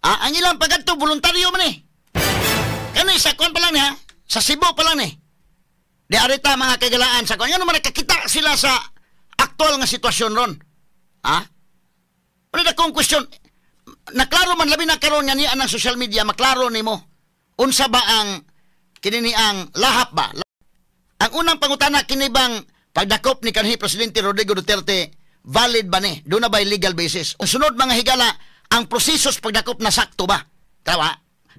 Ang ilang pagkadto voluntaryo man eh. Kani sa kon pa lang niya, sa Cebu pa lang ni. Di arita mga kagalaan sa kon. Ano man nakakita sila sa aktual nga sitwasyon ron. Wala na kong question. Naklaro man labi na karon nga niya ng social media, maklaro nimo. Unsa ba ang kinini ang lahap ba? Ang unang pangutana kini bang pagdakop ni kanhi Presidente Rodrigo Duterte valid ba ni? Doon na ba legal basis? Ang sunod mga higala, ang prosesos pagdakop na sakto ba? Tawa?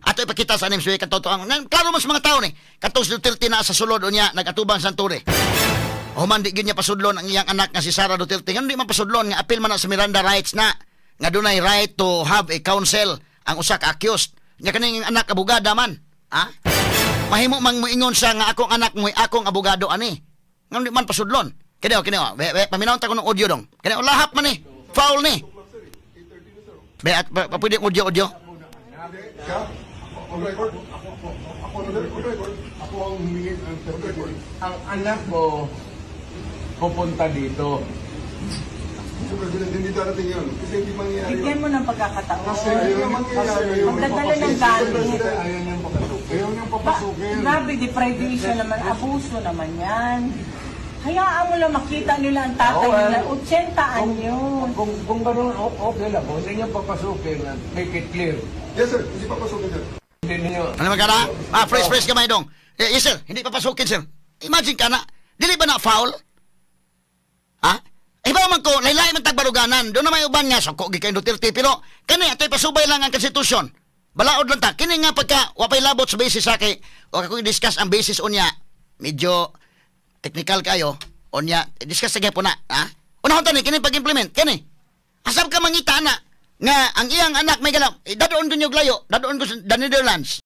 Ato ipakita sa anim suwi katotoang. Klaro mas mga tao ni. Katong Duterte na sa sulod o niya nagatubang Santore. O man di gyud niya pasudlon ang iyang anak nga si Sara Duterte. Nga di man pasudlon nga apil man na sa Miranda rights na nga dunay right to have a counsel ang usa ka accused. Nya kaning anak abogada man. Mahimo mang moingon siya nga akong anak mo akong abogado ani. Nga di man pasudlon. Kini paminaw ta ko ng audio dong. Kini lahap man ni. Foul ni. At pwede audio. Ako ang humingi ng record. Ang anak mo pupunta dito. Hindi darating yun. Kasi hindi mangyayari yun. Bigyan mo ng pagkakataon. Kasi ayaw mangyayari yun. Magdadala ng gamit. Ayaw niyang papasukin. Ayaw niyang papasukin. Grabe, deprivation naman. Abuso naman yan. Hayaan mo lang makita nila ang tatay nila. 80 anyos. Kung gano'n, okay lang. Kung hindi niyo papasukin, make it clear. Yes sir, hindi papasukin sir. Hindi niyo. Ano magkana? Fresh kamay dong. Yes sir, hindi papasukin sir. Imagine ka na, dili ba na foul? Iba man ko, laylay man tagbaruganan. Doon na may uban nga, soko gi kay Duterte. Pero, kani, ato'y pasubay lang ang konstitusyon. Balaod lang ta. Kini nga pagka, wapay labot sa basis sa kay, o ako i-discuss ang basis o niya, medyo technical kayo, o niya, discuss sa po na, Unahon tani, kini pag-implement, kini. Asab ka mangita na, nga ang iyang anak may galaw, dadoon ko nyo glayo, dadoon ko sa Netherlands.